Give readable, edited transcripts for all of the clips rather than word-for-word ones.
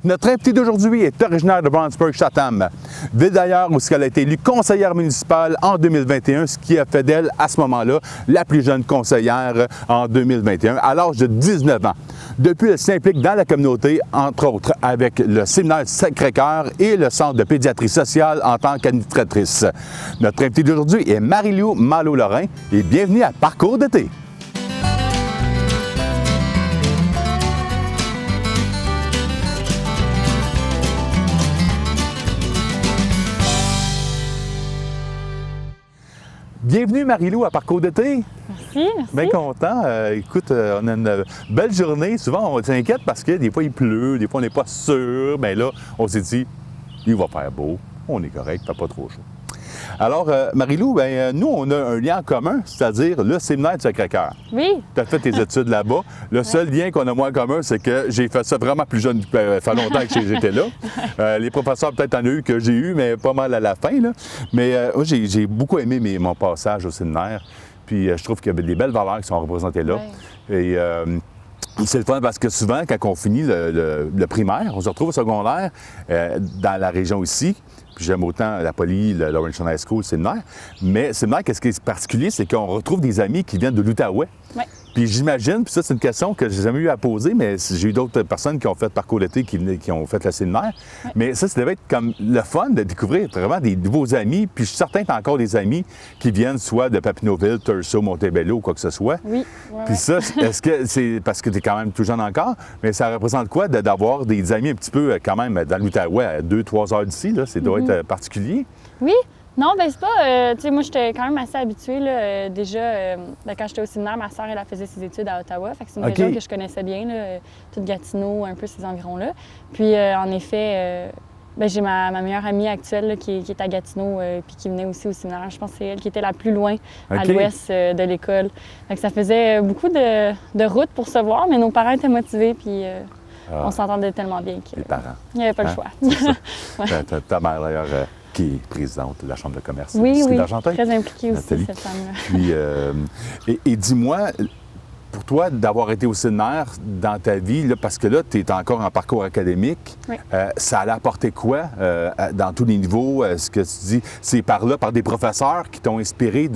Notre invitée d'aujourd'hui est originaire de Brownsburg-Chatham, ville d'ailleurs où elle a été élue conseillère municipale en 2021, ce qui a fait d'elle, à ce moment-là, la plus jeune conseillère en 2021, à l'âge de 19 ans. Depuis, elle s'implique dans la communauté, entre autres avec le séminaire Sacré-Cœur et le centre de pédiatrie sociale en tant qu'administratrice. Notre invitée d'aujourd'hui est Marie-Lou Malo-Lorrain et bienvenue à Parcours d'été. Bienvenue Marie-Lou à Parcours d'été. Merci. Bien content. Écoute, on a une belle journée. Souvent, on s'inquiète parce que des fois, il pleut, des fois, on n'est pas sûr. Bien là, on s'est dit, il va faire beau, on est correct, il ne fait pas trop chaud. Alors, Marie-Lou, nous, on a un lien en commun, c'est-à-dire le séminaire du Sacré-Cœur. Oui. Tu as fait tes études là-bas. Le seul lien qu'on a moins en commun, c'est que j'ai fait ça vraiment plus jeune. Ça fait longtemps que j'étais là. Les professeurs, peut-être, en ont eu que j'ai eu, mais pas mal à la fin. Là. Mais moi, j'ai beaucoup aimé mon passage au séminaire. Puis je trouve qu'il y a des belles valeurs qui sont représentées là. Ouais. Et c'est le fun parce que souvent, quand on finit le primaire, on se retrouve au secondaire dans la région ici. Puis j'aime autant la Poly, le Laurentian High School, le séminaire. Mais le séminaire, qu'est-ce qui est particulier, c'est qu'on retrouve des amis qui viennent de l'Outaouais. Ouais. Puis j'imagine, puis ça, c'est une question que j'ai jamais eu à poser, mais j'ai eu d'autres personnes qui ont fait Parcours d'été, qui ont fait le séminaire. Ouais. Mais ça devait être comme le fun de découvrir vraiment des nouveaux amis. Puis je suis certain que tu as encore des amis qui viennent soit de Papineauville, Thurso, Montebello ou quoi que ce soit. Oui. Ouais, puis ça, est-ce que c'est parce que tu es quand même tout jeune encore, mais ça représente quoi d'avoir des amis un petit peu quand même dans l'Outaouais à 2-3 heures d'ici? Là, ça doit être particulier. Oui. Non, bien, c'est pas. Tu sais, moi, j'étais quand même assez habituée. Là, déjà, quand j'étais au séminaire, ma sœur, elle faisait ses études à Ottawa. Fait que c'est une région que je connaissais bien, là, toute Gatineau, un peu ces environs-là. Puis, en effet, j'ai ma meilleure amie actuelle là, qui est à Gatineau puis qui venait aussi au séminaire. Je pense que c'est elle qui était la plus loin à l'ouest de l'école. Fait que ça faisait beaucoup de route pour se voir, mais nos parents étaient motivés. Puis, on s'entendait tellement bien qu'il n'y avait pas le choix. Ouais. Ta mère, d'ailleurs, qui est présidente de la Chambre de commerce. Oui, d'Argenteuil. Très impliquée aussi, cette femme-là. Puis, et dis-moi, pour toi, d'avoir été au séminaire dans ta vie, là, parce que là, tu es encore en parcours académique, ça allait apporter quoi dans tous les niveaux? Est-ce que tu dis, c'est par des professeurs qui t'ont inspiré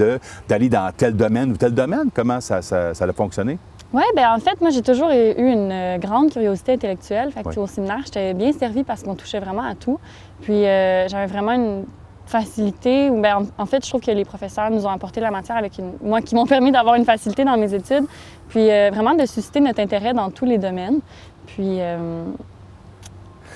d'aller dans tel domaine ou tel domaine? Comment ça a fonctionné? Oui, bien en fait, moi, j'ai toujours eu une grande curiosité intellectuelle. Fait que au séminaire, j'étais bien servie parce qu'on touchait vraiment à tout. Puis j'avais vraiment une facilité. En fait, je trouve que les professeurs nous ont apporté la matière qui m'ont permis d'avoir une facilité dans mes études. Puis vraiment de susciter notre intérêt dans tous les domaines. Puis...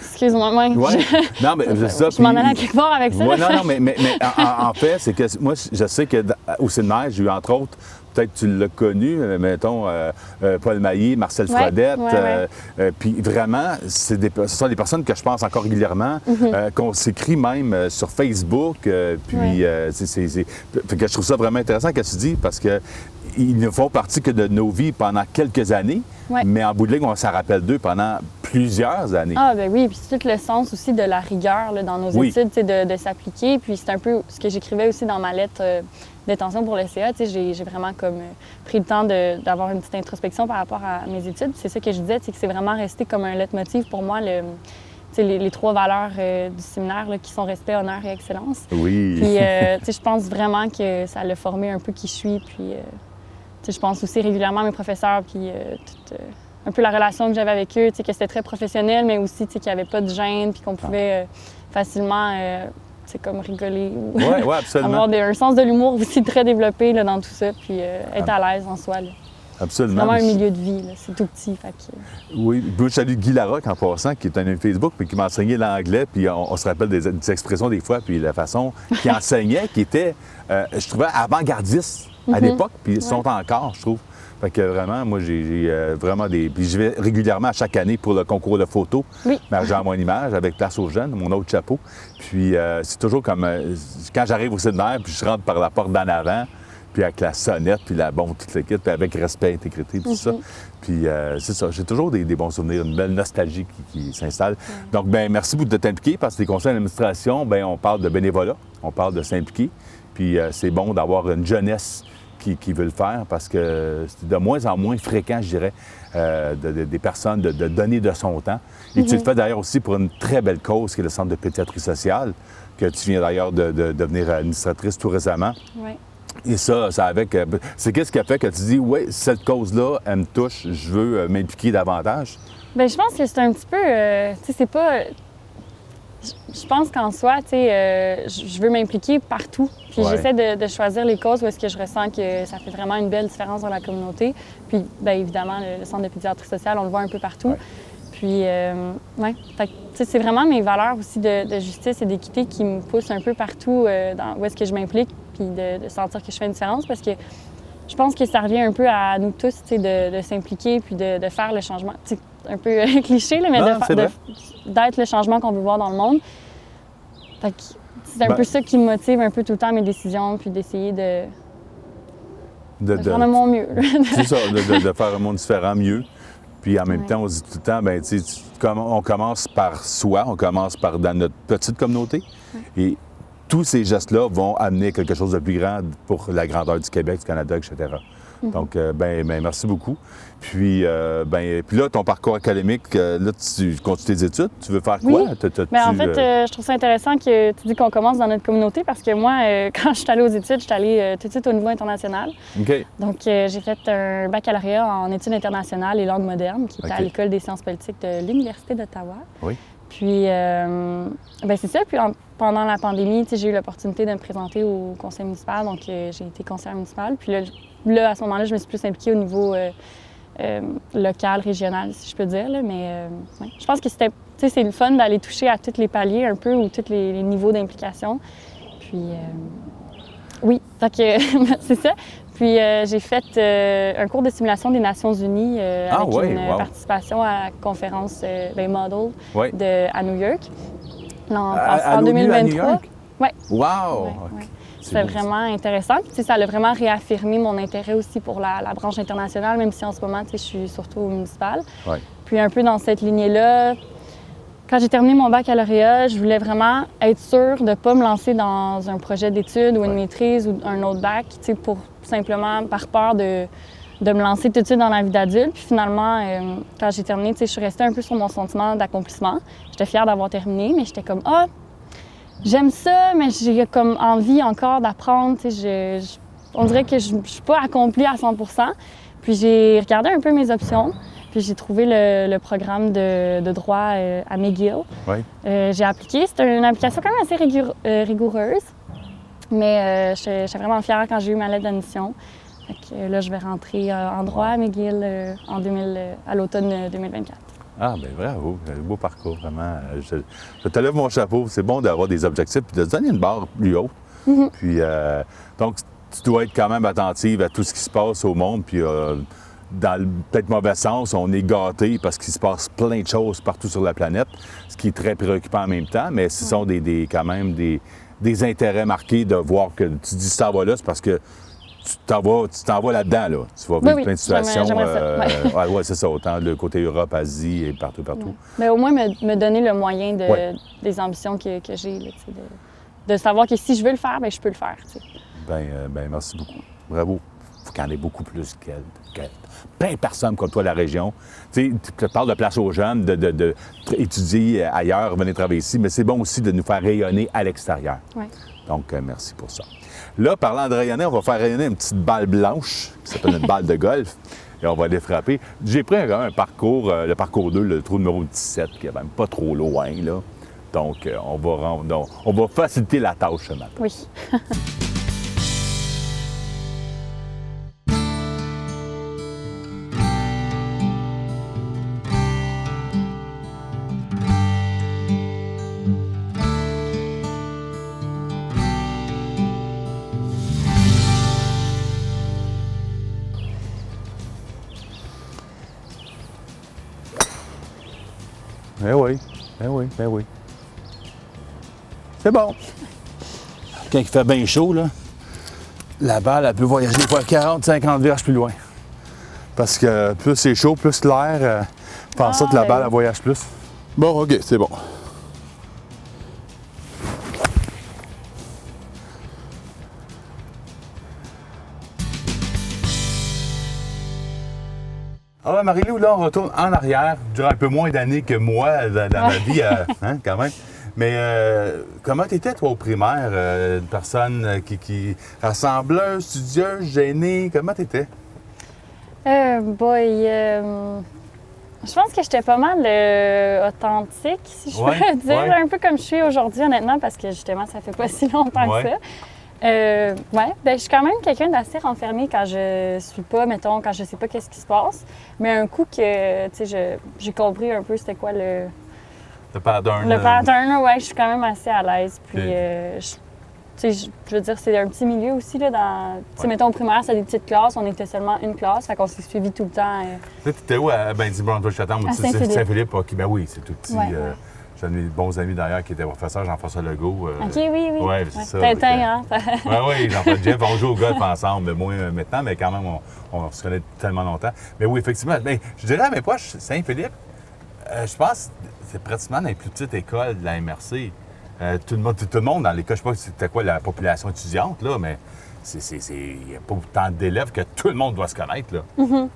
Excuse-moi, moi. Ouais. Non, mais c'est ça. Je m'en allais à quelque part avec ça. Ouais, non, mais en fait, c'est que moi, je sais qu'au séminaire, j'ai eu entre autres, peut-être tu l'as connu, mettons, Paul Maillé, Marcel Frodette. Puis vraiment, ce sont des personnes que je pense encore régulièrement, qu'on s'écrit même sur Facebook. Puis fait que je trouve ça vraiment intéressant que tu dis parce que ils ne font partie que de nos vies pendant quelques années, mais en bout de ligne, on s'en rappelle d'eux pendant plusieurs années. Ah, ben oui, puis c'est tout le sens aussi de la rigueur là, dans nos études, de s'appliquer. Puis c'est un peu ce que j'écrivais aussi dans ma lettre d'intention pour le CA. J'ai vraiment comme pris le temps d'avoir une petite introspection par rapport à mes études. C'est ça que je disais, c'est que c'est vraiment resté comme un leitmotiv pour moi. Les 3 valeurs du séminaire là, qui sont respect, honneur et excellence. Oui. Puis, je pense vraiment que ça l'a formé un peu qui je suis. Puis, je pense aussi régulièrement à mes professeurs, puis un peu la relation que j'avais avec eux, que c'était très professionnel, mais aussi qu'il n'y avait pas de gêne, puis qu'on pouvait facilement comme rigoler ou absolument. avoir un sens de l'humour aussi très développé là, dans tout ça, puis être à l'aise en soi. Là. Absolument. C'est vraiment un milieu de vie, là. C'est tout petit. Fait que... Oui, je salue Guy Larocque en passant, qui est un ami Facebook, puis qui m'a enseigné l'anglais, puis on se rappelle des expressions des fois, puis la façon qu'il enseignait, qui était, je trouvais, avant-gardiste à l'époque, puis ils sont encore, je trouve. Fait que vraiment, moi, j'ai vraiment des... Puis je vais régulièrement à chaque année pour le concours de photos, Marie-Jean Mon Image, avec Place aux jeunes, mon autre chapeau. Puis c'est toujours comme... quand j'arrive au séminaire, puis je rentre par la porte d'en avant, puis avec la sonnette, puis la bombe, toute l'équipe, puis avec respect, intégrité, tout ça. Puis c'est ça, j'ai toujours des bons souvenirs, une belle nostalgie qui s'installe. Donc, bien, merci beaucoup de t'impliquer, parce que les conseils d'administration, bien, on parle de bénévolat, on parle de s'impliquer, puis c'est bon d'avoir une jeunesse qui veut le faire parce que c'est de moins en moins fréquent, je dirais, des personnes de donner de son temps. Et tu le fais d'ailleurs aussi pour une très belle cause qui est le Centre de pédiatrie sociale, que tu viens d'ailleurs de devenir administratrice tout récemment. Oui. Et ça avec. C'est qu'est-ce qui a fait que tu dis, oui, cette cause-là, elle me touche, je veux m'impliquer davantage? Bien, je pense que c'est un petit peu. Tu sais, c'est pas. Je pense qu'en soi, tu sais, je veux m'impliquer partout. Puis j'essaie de choisir les causes où est-ce que je ressens que ça fait vraiment une belle différence dans la communauté. Puis, bien évidemment, le Centre de pédiatrie sociale, on le voit un peu partout. Ouais. Puis, ouais. Fait que, tu sais, c'est vraiment mes valeurs aussi de justice et d'équité qui me poussent un peu partout dans où est-ce que je m'implique, puis de sentir que je fais une différence. Parce que je pense que ça revient un peu à nous tous, tu sais, de s'impliquer puis de faire le changement. Tu sais, un peu cliché, là, mais d'être le changement qu'on veut voir dans le monde. Fait que c'est un peu ça qui me motive un peu tout le temps mes décisions, puis d'essayer de faire de mon mieux. C'est ça, de faire un monde différent mieux. Puis en même temps, on dit tout le temps, bien, tu sais, on commence par soi, on commence par dans notre petite communauté. Et tous ces gestes-là vont amener quelque chose de plus grand pour la grandeur du Québec, du Canada, etc. Donc, ben, merci beaucoup. Puis là, ton parcours académique, là, tu continues tes études. Tu veux faire quoi? Oui. Bien, en fait, je trouve ça intéressant que tu dis qu'on commence dans notre communauté parce que moi, quand je suis allée aux études, je suis allée tout de suite au niveau international. OK. Donc, j'ai fait un baccalauréat en études internationales et langues modernes qui était à l'École des sciences politiques de l'Université d'Ottawa. Oui. Puis, ben c'est ça. Puis, pendant la pandémie, j'ai eu l'opportunité de me présenter au conseil municipal. Donc, j'ai été conseillère municipale. Puis là, à ce moment-là, je me suis plus impliquée au niveau local, régional, si je peux dire. Là. Mais ouais. Je pense que c'est le fun d'aller toucher à tous les paliers un peu ou tous les niveaux d'implication. Puis, oui, donc c'est ça. Puis j'ai fait un cours de simulation des Nations Unies avec une participation à la conférence Model à New York en 2023. Oui. Wow! Ouais. C'était vraiment intéressant. Puis, ça a vraiment réaffirmé mon intérêt aussi pour la branche internationale, même si en ce moment, je suis surtout au municipal. Ouais. Puis un peu dans cette lignée-là, quand j'ai terminé mon baccalauréat, je voulais vraiment être sûre de ne pas me lancer dans un projet d'études ou une maîtrise ou un autre bac, pour simplement par peur de me lancer tout de suite dans la vie d'adulte. Puis finalement, quand j'ai terminé, je suis restée un peu sur mon sentiment d'accomplissement. J'étais fière d'avoir terminé, mais j'étais comme « Ah, j'aime ça, mais j'ai comme envie encore d'apprendre. » On dirait que je ne suis pas accomplie à 100%. Puis j'ai regardé un peu mes options. Puis j'ai trouvé le programme de droit à McGill. Oui. J'ai appliqué. C'était une application quand même assez rigoureuse. Mais j'étais vraiment fière quand j'ai eu ma lettre d'admission. Là, je vais rentrer en droit à McGill à l'automne 2024. Ah, bien bravo. Un beau parcours, vraiment. Je te lève mon chapeau. C'est bon d'avoir des objectifs et de se donner une barre plus haute. Puis, donc, tu dois être quand même attentive à tout ce qui se passe au monde. Puis, dans le peut-être mauvais sens, on est gâté parce qu'il se passe plein de choses partout sur la planète, ce qui est très préoccupant en même temps, mais ce sont quand même des intérêts marqués de voir que tu dis ça va là, c'est parce que tu t'en vas là-dedans, là. Tu vas vivre plein de situations. Ouais, c'est ça, autant le côté Europe, Asie et partout. Mais au moins me donner le moyen des ambitions que j'ai, là, de savoir que si je veux le faire, bien, je peux le faire. Bien, merci beaucoup. Bravo. Il faut qu'il y en ait beaucoup plus plein de personnes comme toi à la région. Tu parles de place aux jeunes, d'étudier ailleurs, venir travailler ici, mais c'est bon aussi de nous faire rayonner à l'extérieur. Ouais. Donc, merci pour ça. Là, parlant de rayonner, on va faire rayonner une petite balle blanche qui s'appelle une balle de golf et on va aller frapper. J'ai pris un parcours, le parcours 2, le trou numéro 17, qui est même pas trop loin, là. Donc, on va faciliter la tâche ce matin. Oui. Ben oui. C'est bon. Quand il fait bien chaud, là, la balle, elle peut voyager des fois 40-50 verges plus loin. Parce que plus c'est chaud, plus l'air pense que la balle, elle voyage plus. Bon, OK, c'est bon. Ah ouais, Marie-Lou, là, on retourne en arrière, durant un peu moins d'années que moi dans ma vie, hein, quand même. Mais comment t'étais, toi, au primaire? Une personne qui rassembleuse, studieuse, gênée, comment t'étais? Je pense que j'étais pas mal authentique, si je peux dire, ouais. un peu comme je suis aujourd'hui, honnêtement, parce que justement, ça fait pas si longtemps que ça. Je suis quand même quelqu'un d'assez renfermé quand je suis pas, mettons, quand je sais pas qu'est-ce qui se passe. Mais un coup que, tu sais, j'ai compris un peu c'était quoi le pattern. Le pattern, ouais, je suis quand même assez à l'aise. Puis, je veux dire, c'est un petit milieu aussi, là, dans... Tu sais, mettons, au primaire, c'est des petites classes, on était seulement une classe, fait qu'on s'est suivis tout le temps. Tu étais où? À Bendy-Brown-Chatham, ou Saint-Philippe? OK, ben oui, c'est tout petit. Ouais. J'ai des bons amis d'ailleurs qui étaient professeurs, Jean-François Legault. OK, oui. Oui, c'est ça. Tintin, hein? Oui, Jean-François Jeff, on joue au golf ensemble, mais moins maintenant, mais quand même, on se connaît tellement longtemps. Mais oui, effectivement, je dirais à mes poches, Saint-Philippe, je pense que c'est pratiquement dans les plus petites écoles de la MRC. Tout le monde dans l'école, je ne sais pas c'était quoi la population étudiante, là, mais il n'y a pas autant d'élèves que tout le monde doit se connaître. Là. Mm-hmm.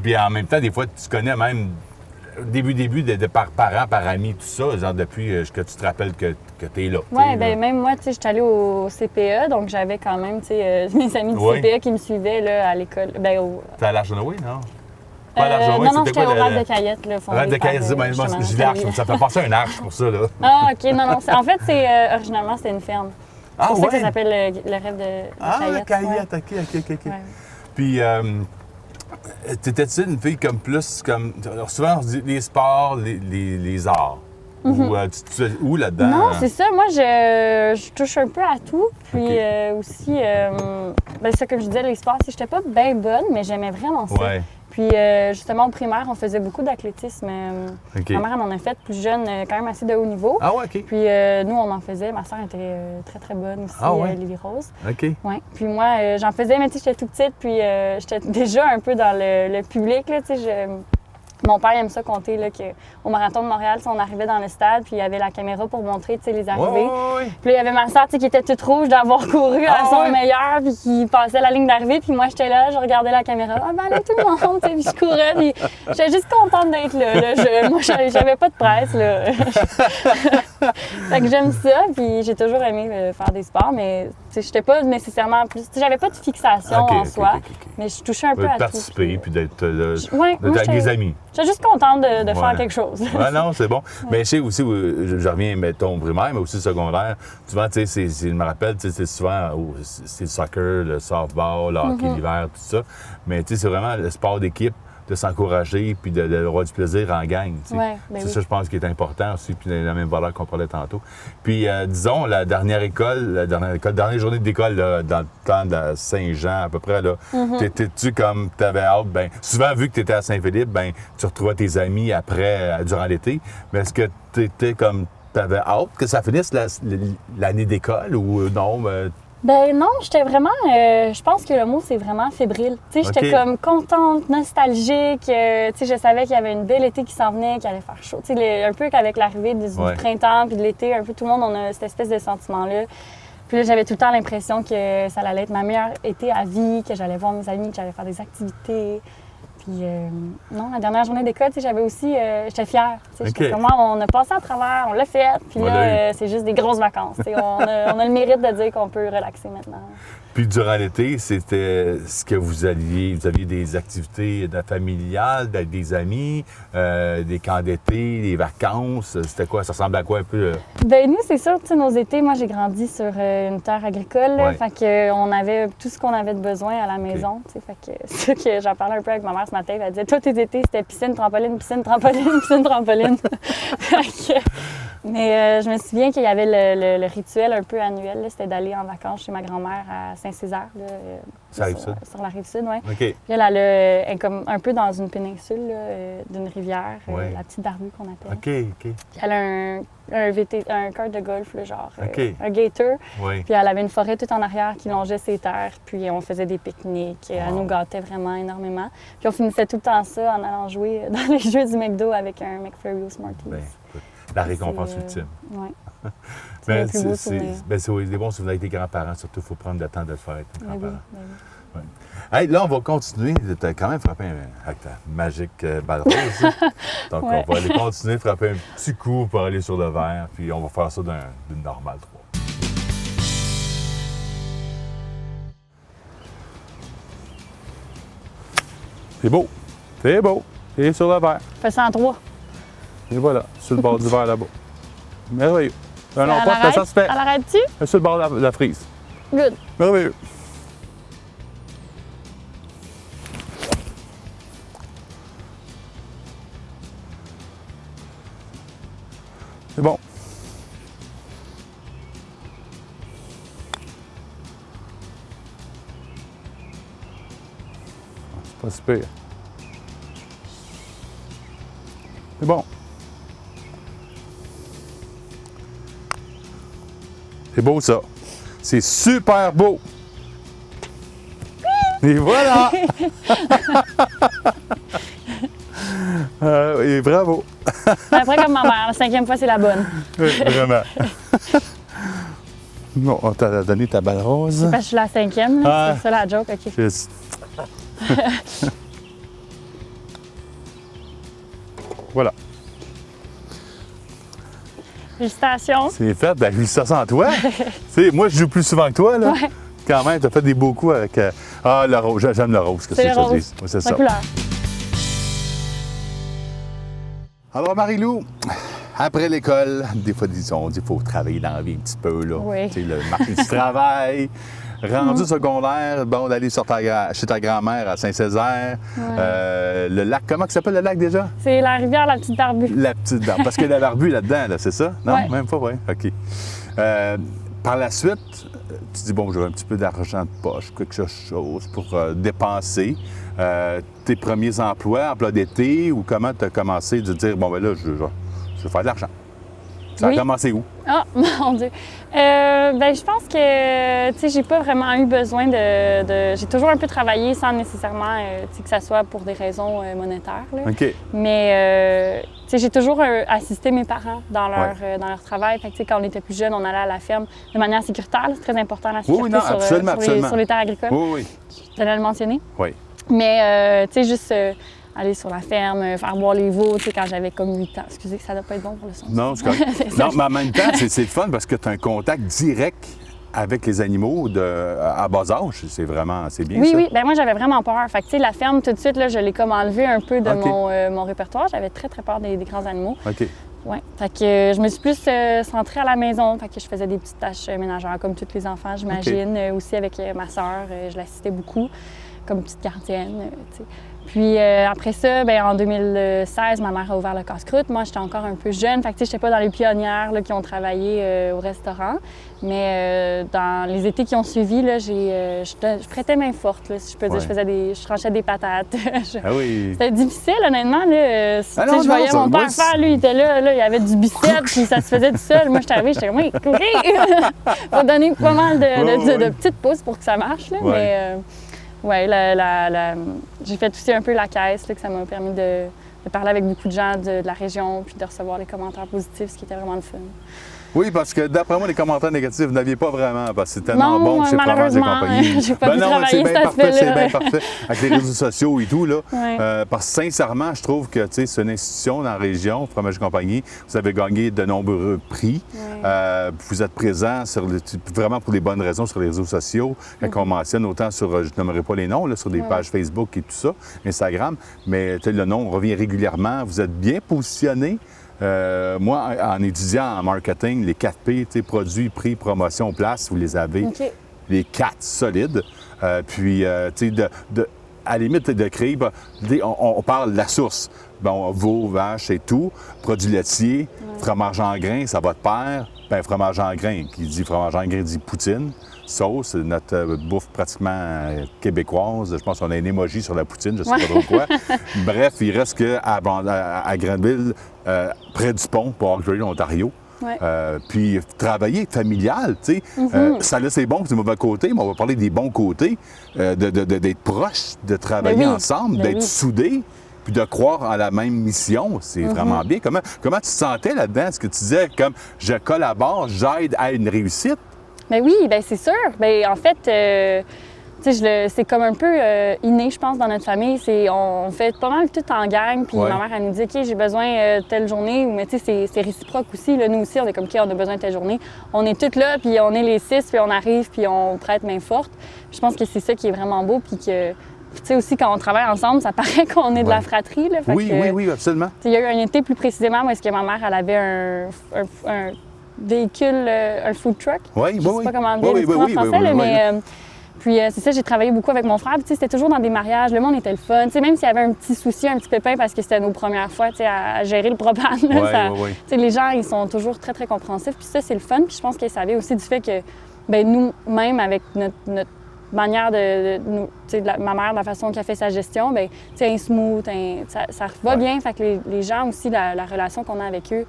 Puis en même temps, des fois, tu connais même début de par parents, par amis, tout ça, genre depuis que tu te rappelles que tu es là. Oui, bien même moi, tu sais, j'étais allée au CPE, donc j'avais quand même, tu sais, mes amis du CPE qui me suivaient là, à l'école. T'es à l'Argenois, non? Non, j'étais au Rad de Caillette, là. Rad de Caillette, je dis l'arche, ça fait penser à un arche pour ça, là. Ah, OK, non. En fait, originalement, c'était une ferme. C'est pour ça que ça s'appelle le rêve de Caillette. Caillette, OK. Ouais. Puis, t'étais-tu une fille comme plus, comme... Souvent, on se dit les sports, les arts. Mm-hmm. Où là-dedans? Non, c'est ça. Moi, je touche un peu à tout. Puis aussi, ça, comme je disais, les sports, j'étais pas bien bonne, mais j'aimais vraiment ça. Ouais. Puis justement, au primaire, on faisait beaucoup d'athlétisme. Ma mère, elle en a fait plus jeune, quand même assez de haut niveau. Ah ouais, OK. Puis nous, on en faisait. Ma soeur était très, très bonne aussi, Lily Rose. OK. Ouais. Puis moi, j'en faisais, mais tu sais, j'étais toute petite, puis j'étais déjà un peu dans le public, là, tu sais, Mon père aime ça compter là, qu'au Marathon de Montréal, on arrivait dans le stade, puis il y avait la caméra pour montrer les arrivées. Ouais. Puis là, il y avait ma soeur qui était toute rouge d'avoir couru à son meilleur, puis qui passait la ligne d'arrivée. Puis moi, j'étais là, je regardais la caméra. Ah, ben là, tout le monde, puis je courais. Puis j'étais juste contente d'être là. Moi, j'avais pas de presse. Là. Fait que j'aime ça, puis j'ai toujours aimé faire des sports, mais j'étais pas nécessairement plus. J'avais pas de fixation en soi, mais je touchais un peu à tout. Participer, puis d'être avec des amis. J'étais juste contente de faire quelque chose. Non, c'est bon. Mais je sais aussi, je reviens, mettons, primaire, mais aussi secondaire. Souvent, tu sais, je me rappelle, c'est souvent, c'est le soccer, le softball, le hockey l'hiver, tout ça. Mais tu sais, c'est vraiment le sport d'équipe, de s'encourager, puis d'avoir du plaisir en gang. C'est ça, je pense, qui est important aussi, puis la même valeur qu'on parlait tantôt. Puis, disons, la dernière journée d'école, dans le temps de Saint-Jean, à peu près, là, t'étais-tu comme t'avais hâte? Ben, souvent, vu que t'étais à Saint-Philippe, ben, tu retrouvais tes amis après, durant l'été. Mais est-ce que t'étais comme t'avais hâte que ça finisse l'année d'école ou non? Ben non, j'étais vraiment, je pense que le mot, c'est vraiment fébrile. Tu sais, j'étais comme contente, nostalgique. Tu sais, je savais qu'il y avait une belle été qui s'en venait, qu'il allait faire chaud. Tu sais, un peu qu'avec l'arrivée du printemps puis de l'été, un peu tout le monde, on a cette espèce de sentiment-là. Puis là, j'avais tout le temps l'impression que ça allait être ma meilleure été à vie, que j'allais voir mes amis, que j'allais faire des activités. Puis non, la dernière journée d'école, j'avais aussi, j'étais fière. J'étais comme, on a passé à travers, on l'a fait, puis là, c'est juste des grosses vacances. On a le mérite de dire qu'on peut relaxer maintenant. Puis durant l'été, c'était ce que vous aviez des activités familiales, des amis, des camps d'été, des vacances. C'était quoi? Ça ressemblait à quoi un peu? Bien, nous, c'est sûr, nos étés, moi, j'ai grandi sur une terre agricole. Là, fait qu'on avait tout ce qu'on avait de besoin à la maison. Fait que c'est ça que j'en parlais un peu avec ma mère ce matin. Elle disait, toi, tes étés, c'était piscine, trampoline, piscine, trampoline, piscine, trampoline. Mais je me souviens qu'il y avait le rituel un peu annuel, c'était d'aller en vacances chez ma grand-mère à Saint-Césaire, sur la Rive-Sud. Ouais. Puis elle est comme un peu dans une péninsule d'une rivière, la petite Darbu qu'on appelle. Puis elle a un kart de golf, là, genre un gator. Puis elle avait une forêt tout en arrière qui longeait ses terres, puis on faisait des pique-niques. Elle nous gâtait vraiment énormément. Puis on finissait tout le temps ça en allant jouer dans les jeux du McDo avec un McFlurry au Smarties. La récompense ultime. Oui. C'est des bons souvenirs avec tes grands-parents. Surtout, il faut prendre le temps de le faire avec tes grands-parents. Ouais. Hey, là, on va continuer. Tu as quand même frappé avec ta magique balle rose. Donc, Ouais. on va aller continuer de frapper un petit coup pour aller sur le vert, puis on va faire ça d'une normale 3. C'est beau. C'est beau. Et sur le vert. Fais ça en 3. Et voilà, sur le bord du verre là-bas. Merveilleux. Un Elle emporte, ça se fait. Elle arrête-tu? Sur le bord de la frise. Good. Merveilleux. C'est bon. C'est pas super. C'est bon. C'est beau, ça. C'est super beau. Et voilà! Et bravo! Après, comme ma mère, la 5e fois, c'est la bonne. Oui, vraiment. Bon, on t'a donné ta balle rose. Parce que je suis la 5e, là. Ah. C'est ça la joke, OK. Juste. Voilà. Félicitations. C'est fait. Ben, félicitations à toi. Tu sais, moi, je joue plus souvent que toi, là. Ouais. Quand même, tu as fait des beaux coups avec. Ah, le rose. J'aime le rose. C'est le rose. Oui, c'est ça. Ma couleur. Alors, Marie-Lou, après l'école, des fois, on dit qu'il faut travailler dans la vie un petit peu, là. Oui. Tu sais, le marché du travail. Rendu secondaire, bon, d'aller chez ta grand-mère à Saint-Césaire. Ouais. Le lac, comment ça s'appelle le lac déjà? C'est la rivière La Petite Barbue. La petite barbe. Parce qu'il y a la barbue là-dedans, là, c'est ça? Non, Ouais. même pas, oui. OK. Par la suite, tu dis, bon, j'ai un petit peu d'argent de poche, quelque chose pour dépenser. Tes premiers emplois d'été, ou comment tu as commencé de dire, bon, ben là, je vais faire de l'argent? Ça Oui. a commencé où? Ah, mon Dieu. Ben, je pense que, tu sais, j'ai pas vraiment eu besoin de... J'ai toujours un peu travaillé sans nécessairement, tu sais, que ça soit pour des raisons monétaires, là. OK. Mais, tu sais, j'ai toujours assisté mes parents dans leur travail. Fait que, tu sais, quand on était plus jeunes, on allait à la ferme de manière sécuritaire. C'est très important, la sécurité non, absolument, sur les terres agricoles. Oui, oui. Je tenais à le mentionner. Oui. Mais, tu sais, juste aller sur la ferme, faire boire les veaux, tu sais, quand j'avais comme 8 ans. Excusez, ça doit pas être bon pour le son. Non, c'est correct. C'est ça. Non, mais en même temps, c'est le fun parce que tu as un contact direct avec les animaux à bas âge. C'est bien Oui, ça. oui. Ben moi, j'avais vraiment peur. Fait que, tu sais, la ferme, tout de suite, là, je l'ai comme enlevé un peu de OK. mon répertoire. J'avais très, très peur des grands animaux. OK. Ouais. Fait que je me suis plus centrée à la maison. Fait que je faisais des petites tâches ménagères, comme tous les enfants, j'imagine. Aussi avec ma sœur, je l'assistais beaucoup comme petite gardienne, tu sais. Puis après ça, bien, en 2016, ma mère a ouvert le Casse-Croûte. Moi, j'étais encore un peu jeune. Fait que, tu sais, j'étais pas dans les pionnières là, qui ont travaillé au restaurant. Mais dans les étés qui ont suivi, là, je prêtais main forte, là, si je peux dire. Ouais. Je tranchais des patates. Ah oui. C'était difficile, honnêtement. Là. Ah Tu sais, non, je non, voyais ça, mon moi, père faire, lui, il était là, il y avait du bicep, puis ça se faisait tout seul. Moi, j'étais arrivée, j'étais comme, oui, courez! Faut donner pas mal de petites pousses pour que ça marche. Là, Ouais. mais ouais, j'ai fait aussi un peu la caisse, là, que ça m'a permis de parler avec beaucoup de gens de la région, puis de recevoir des commentaires positifs, ce qui était vraiment le fun. Oui, parce que d'après moi, les commentaires négatifs, vous n'aviez pas vraiment, parce que c'est tellement Non, bon chez Fromage et malheureusement, compagnie. j'ai pas pu non, travailler c'est bien cet parfait, aspect-là, c'est bien ouais. parfait. Avec les réseaux sociaux et tout, là. Ouais. Parce que sincèrement, je trouve que, tu sais, c'est une institution dans la région, Fromage et compagnie. Vous avez gagné de nombreux prix. Ouais. Vous êtes présent vraiment pour les bonnes raisons sur les réseaux sociaux. Quand on mentionne autant sur, je nommerai pas les noms, là, sur des pages Facebook et tout ça, Instagram, mais tu sais, le nom revient régulièrement. Vous êtes bien positionné. Moi, en étudiant en marketing, les 4 P, tu sais, produits, prix, promotion, place, vous les avez, OK. les 4 solides. Puis, tu sais, à la limite de créer, on parle de la source. Bon, veau, vache et tout, produits laitiers, fromage en grains, ça va de pair. Ben, fromage en grains, qui dit fromage en grains dit poutine. Sauce, notre bouffe pratiquement québécoise. Je pense qu'on a un emoji sur la poutine, je ne sais pas trop quoi. Bref, il reste qu'à Granville, près du pont, pour Oakville, Ontario. Ouais. Puis travailler familial, tu sais. Ça a ses bons et ses mauvais côtés, mais on va parler des bons côtés, d'être proche, de travailler Ben oui. ensemble, Ben d'être oui. soudés, puis de croire en la même mission. C'est vraiment bien. Comment tu te sentais là-dedans? Est-ce que tu disais comme je collabore, j'aide à une réussite? Ben oui, ben c'est sûr. Ben en fait, c'est comme un peu inné, je pense, dans notre famille. On fait pas mal tout en gang. Puis ma mère, elle nous dit, OK, j'ai besoin telle journée. Mais tu sais, c'est réciproque aussi. Là, nous aussi, on est comme, OK, on a besoin de telle journée. On est toutes là, puis on est les 6, puis on arrive, puis on prête main forte. Puis je pense que c'est ça qui est vraiment beau. Puis que, tu sais, aussi, quand on travaille ensemble, ça paraît qu'on est de la fratrie. Là, oui, absolument. Il y a eu un été plus précisément où est-ce que ma mère, elle avait un véhicule, un food truck. Oui, je sais pas comment dire en français, mais... Puis c'est ça, j'ai travaillé beaucoup avec mon frère. Puis, c'était toujours dans des mariages. Le monde était le fun. T'sais, même s'il y avait un petit souci, un petit pépin, parce que c'était nos premières fois à gérer le propane. Les gens, ils sont toujours très, très compréhensifs. Puis ça, c'est le fun. Puis je pense que ça vient aussi du fait que nous-mêmes, avec notre manière ma mère, de la façon qu'elle fait sa gestion, un smooth, ça va bien. Fait que les gens aussi, la relation qu'on a avec eux,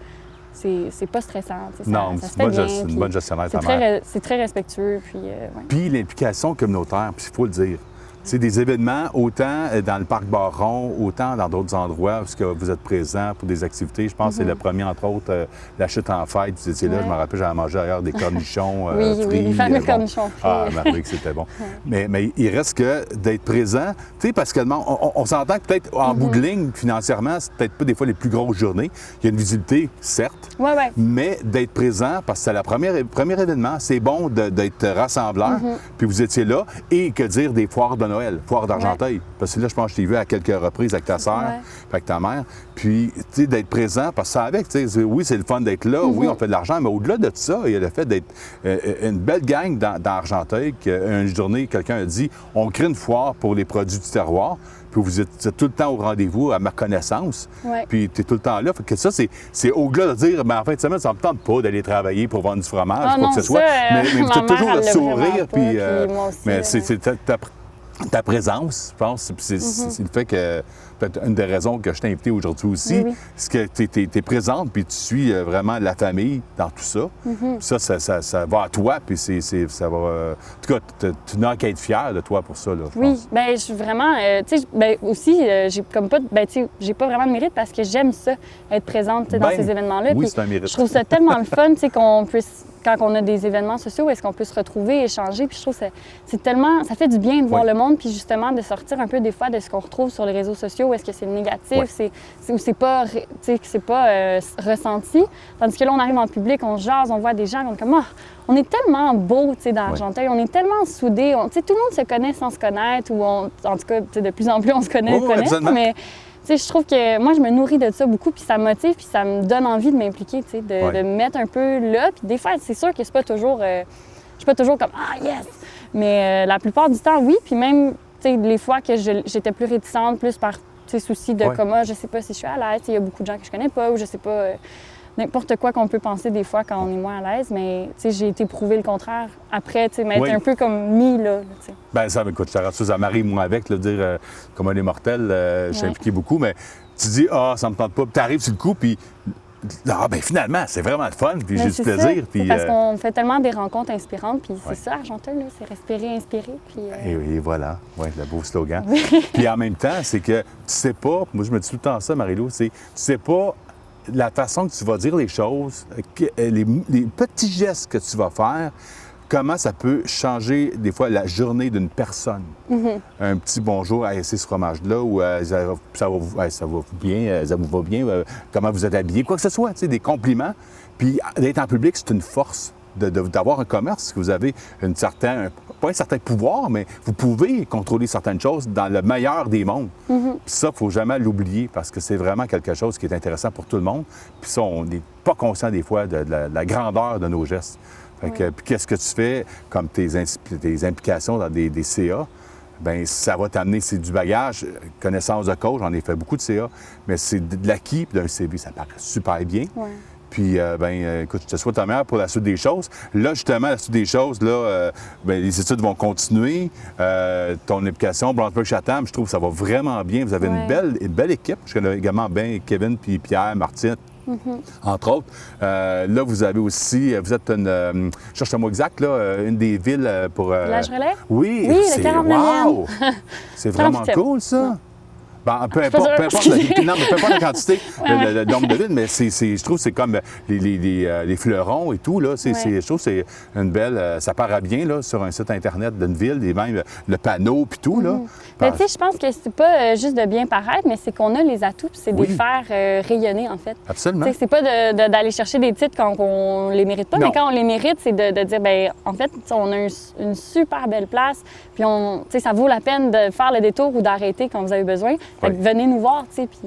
c'est pas stressant. Non, c'est une bonne gestionnaire, ta mère. C'est très respectueux. Puis l'implication communautaire, puis il faut le dire. C'est des événements, autant dans le parc Baron, autant dans d'autres endroits où vous êtes présents pour des activités. Je pense que c'est le premier, entre autres, la chute en fête. Vous étiez là, je me rappelle, j'avais mangé ailleurs des cornichons frits. Oui, les fameux cornichons frits. Ah, merveilleux que c'était bon. Mais il reste que d'être présent, tu sais, parce que on s'entend que peut-être en bout de ligne, financièrement, c'est peut-être pas des fois les plus grosses journées. Il y a une visibilité, certes, mais d'être présent, parce que c'est le premier événement, c'est bon d'être rassembleur, puis vous étiez là, et que dire des foires de Noël, foire d'Argenteuil. Parce que là, je pense que je t'ai vu à quelques reprises avec ta sœur, avec ta mère. Puis, tu sais, d'être présent, parce que ça avec, tu sais, oui, c'est le fun d'être là, oui, on fait de l'argent, mais au-delà de ça, il y a le fait d'être une belle gang dans Argenteuil, qu'une journée, quelqu'un a dit, on crée une foire pour les produits du terroir, puis vous êtes tout le temps au rendez-vous, à ma connaissance, puis tu es tout le temps là. Fait que ça, c'est au-delà de dire, en fin de semaine, ça ne me tente pas d'aller travailler pour vendre du fromage, quoi que ce soit, mais tu as toujours le sourire, puis mais c'est ta présence, je pense, c'est le fait que, peut-être une des raisons que je t'ai invité aujourd'hui aussi, c'est que tu es présente, puis tu suis vraiment la famille dans tout ça. Ça va à toi, puis ça va... En tout cas, tu n'as qu'à être fière de toi pour ça, là, je pense. Bien, je suis vraiment... tu sais, aussi, j'ai comme pas... tu sais, j'ai pas vraiment de mérite parce que j'aime ça, être présente dans ces événements-là. Oui, c'est un mérite. Je trouve ça tellement le fun, tu sais, qu'on puisse... Quand on a des événements sociaux, est-ce qu'on peut se retrouver, échanger? Puis je trouve que c'est tellement... Ça fait du bien de voir le monde, puis justement de sortir un peu des fois de ce qu'on retrouve sur les réseaux sociaux. Est-ce que c'est négatif, ou c'est pas, ressenti? Tandis que là, on arrive en public, on jase, on voit des gens, on est comme... Oh, on est tellement beau, tu sais, dans Argenteuil. On est tellement soudés. Tu sais, tout le monde se connaît sans se connaître, ou en tout cas, de plus en plus, on se connaît, mais... Tu sais, je trouve que moi, je me nourris de ça beaucoup, puis ça me motive, puis ça me donne envie de m'impliquer, tu sais, de me mettre un peu là. Puis des fois, c'est sûr que c'est pas toujours... je suis pas toujours comme « Ah, yes! » Mais la plupart du temps, oui. Puis même, tu sais, les fois que j'étais plus réticente, plus par souci de comme « Ah, je sais pas si je suis à l'aise. » Il y a beaucoup de gens que je connais pas, ou je sais pas... n'importe quoi qu'on peut penser des fois quand on est moins à l'aise, mais j'ai été prouver le contraire après, m'être un peu comme mis là. Bien, ça, écoute, je te rassure, ça m'arrive moi avec, là, dire comme un des mortels, je suis impliqué beaucoup, mais tu dis, ça me tente pas, puis tu arrives sur le coup, puis finalement, c'est vraiment le fun, puis j'ai du plaisir. Puis, parce qu'on fait tellement des rencontres inspirantes, puis c'est ça, Argenteuil, là, c'est respirer, inspirer. Puis, Et voilà, le beau slogan. Puis en même temps, c'est que tu sais pas, moi je me dis tout le temps ça, Marie-Lou, c'est tu sais pas la façon que tu vas dire les choses, les petits gestes que tu vas faire, comment ça peut changer des fois la journée d'une personne. Un petit bonjour, c'est ce fromage-là, ou ça va bien, ça vous va bien, comment vous êtes habillé, quoi que ce soit, des compliments. Puis d'être en public, c'est une force. D'avoir un commerce, que vous avez pas un certain pouvoir, mais vous pouvez contrôler certaines choses dans le meilleur des mondes. Puis ça, il ne faut jamais l'oublier parce que c'est vraiment quelque chose qui est intéressant pour tout le monde. Puis ça, on n'est pas conscient des fois de la grandeur de nos gestes. Puis qu'est-ce que tu fais comme tes implications dans des CA? Bien, ça va t'amener, c'est du bagage, connaissance de coach, j'en ai fait beaucoup de CA, mais c'est de l'acquis d'un CV, ça paraît super bien. Puis, écoute, je te souhaite ta meilleure pour la suite des choses. Là, justement, la suite des choses, là, les études vont continuer. Ton implication, Brownsburg-Chatham, je trouve que ça va vraiment bien. Vous avez une belle équipe. Je connais également bien Kevin puis Pierre, Martine, entre autres. Là, vous avez aussi, vous êtes une, je cherche le mot exact, là, une des villes pour... Village Relais? Oui, le 49e. Wow! C'est vraiment cool, ça. Ben, peu importe la quantité, le nombre de litres, mais je trouve que c'est comme les fleurons et tout. Là, je trouve que c'est une belle. Ça paraît bien là, sur un site Internet d'une ville, et même le panneau puis tout. Là. Mais tu sais, je pense que c'est pas juste de bien paraître, mais c'est qu'on a les atouts, puis c'est de les faire rayonner, en fait. Absolument. Tu sais, c'est pas d'aller chercher des titres quand on les mérite pas, mais quand on les mérite, c'est de dire, bien, en fait, on a une super belle place, puis ça vaut la peine de faire le détour ou d'arrêter quand vous avez besoin. Fait que venez nous voir, tu sais, puis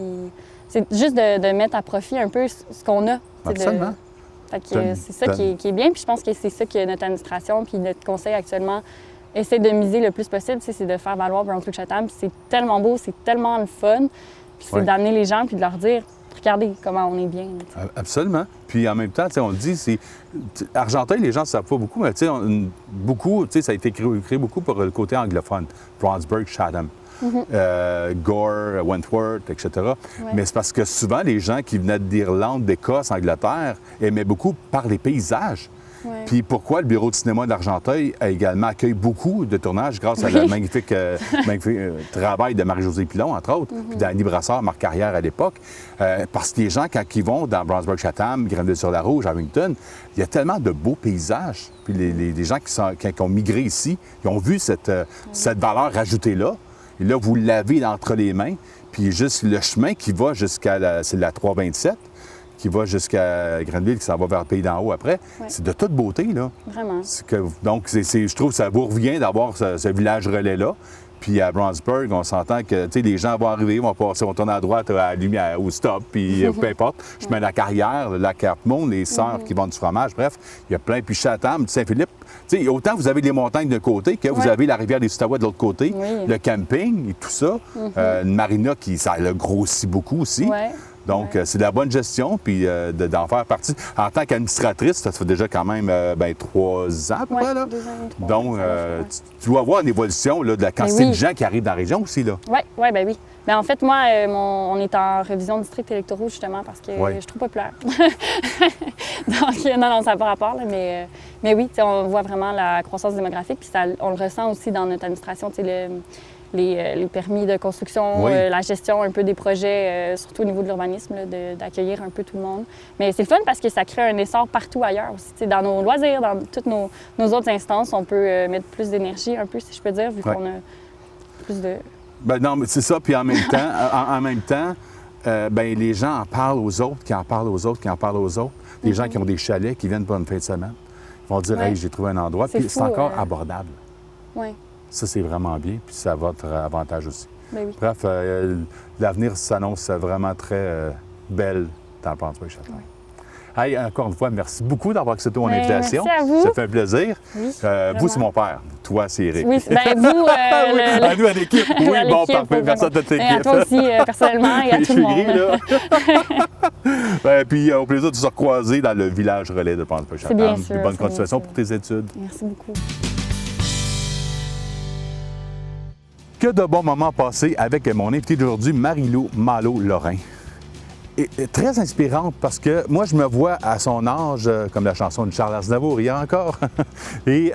c'est juste de mettre à profit un peu ce qu'on a. Absolument. Fait que c'est ça qui est bien, puis je pense que c'est ça que notre administration puis notre conseil actuellement essaie de miser le plus possible, c'est de faire valoir Brunswick-Chatham, puis c'est tellement beau, c'est tellement le fun, puis c'est d'amener les gens puis de leur dire regardez comment on est bien. Là, absolument. Puis en même temps, on le dit, Argenteuil, les gens ne savent pas beaucoup, mais beaucoup, ça a été créé beaucoup pour le côté anglophone. Brownsburg, Chatham. Gore, Wentworth, etc. Ouais. Mais c'est parce que souvent, les gens qui venaient d'Irlande, d'Écosse, Angleterre, aimaient beaucoup par les paysages. Ouais. Puis pourquoi le bureau de cinéma d'Argenteuil a également accueilli beaucoup de tournages grâce à le magnifique travail de Marie-Josée Pilon, entre autres, puis d'Annie Brassard, Marc Carrière à l'époque. Parce que les gens, quand ils vont dans Brownsburg-Chatham, Grenville-sur-la-Rouge, Harrington, il y a tellement de beaux paysages. Puis les gens qui ont migré ici, ils ont vu cette valeur ajoutée-là. Et là, vous l'avez entre les mains. Puis juste le chemin qui va jusqu'à la 327, qui va jusqu'à Grenville, qui s'en va vers le Pays d'en haut après, c'est de toute beauté, là. Vraiment. Donc, je trouve que ça vous revient d'avoir ce village relais-là. Puis à Brownsburg, on s'entend que les gens vont arriver, vont passer, vont tourner à droite à la lumière, au stop, puis peu importe. Je mets la carrière, le lac Carpemont, les sœurs qui vendent du fromage, bref, il y a plein. Puis Chatham, Saint-Philippe. Autant vous avez les montagnes d'un côté que vous avez la rivière des Outaouais de l'autre côté, le camping et tout ça. Une marina qui ça a grossi beaucoup aussi. Donc, c'est de la bonne gestion, puis d'en faire partie. En tant qu'administratrice, ça fait déjà quand même 3 ans, à peu près, là. 2 ans et 3 Donc, tu dois voir une évolution là, de la quantité de gens qui arrivent dans la région aussi, là. Oui, bien oui. Bien, en fait, moi, on est en révision de district électoraux, justement, parce que je suis trop populaire. Donc, non, ça n'a pas rapport, là, mais oui, on voit vraiment la croissance démographique, puis on le ressent aussi dans notre administration, les permis de construction, la gestion un peu des projets, surtout au niveau de l'urbanisme, d'accueillir un peu tout le monde. Mais c'est le fun parce que ça crée un essor partout ailleurs aussi. Dans nos loisirs, dans toutes nos autres instances, on peut mettre plus d'énergie un peu, si je peux dire, vu qu'on a plus de... Ben non, mais c'est ça. Puis en même temps, les gens en parlent aux autres, qui en parlent aux autres, qui en parlent aux autres. Des gens qui ont des chalets, qui viennent pour une fin de semaine, vont dire hey, j'ai trouvé un endroit. Puis c'est encore abordable. Oui. Ça, c'est vraiment bien, puis c'est à votre avantage aussi. Ben oui. Bref, l'avenir s'annonce vraiment très belle dans Brownsburg-Chatham. Hey, encore une fois, merci beaucoup d'avoir accepté mon invitation. Merci à vous. Ça fait un plaisir. Oui, vous, c'est mon père. Toi, c'est Éric. Oui, bien vous... À nous, à l'équipe. Oui, à bon, parfait. Merci à toute l'équipe. Et à toi aussi, personnellement, et à tout le monde. Puis, au plaisir de se recroiser dans le village relais de Brownsburg-Chatham. C'est bien sûr. Bonne continuation pour tes études. Merci beaucoup. Que de bons moments passés avec mon invité d'aujourd'hui, Marie-Lou Malo-Lorrain. Et très inspirante parce que moi, je me vois à son âge, comme la chanson de Charles Aznavour, il y a encore. Et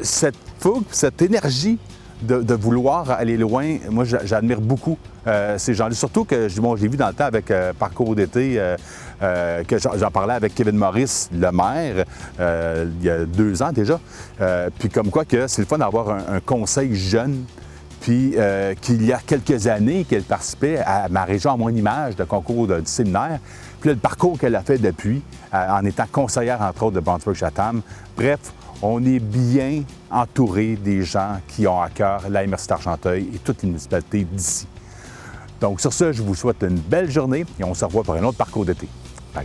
cette fougue, cette énergie de vouloir aller loin, moi, j'admire beaucoup ces gens-là. Surtout que j'ai vu dans le temps avec Parcours d'été, que j'en parlais avec Kevin Maurice, le maire, il y a 2 ans déjà. Puis comme quoi que c'est le fun d'avoir un conseil jeune. Puis qu'il y a quelques années qu'elle participait à ma région à mon image de concours du séminaire. Puis là, le parcours qu'elle a fait depuis, en étant conseillère, entre autres, de Brownsburg-Chatham. Bref, on est bien entouré des gens qui ont à cœur la MRC d'Argenteuil et toutes les municipalités d'ici. Donc sur ce, je vous souhaite une belle journée et on se revoit pour un autre parcours d'été. Bye.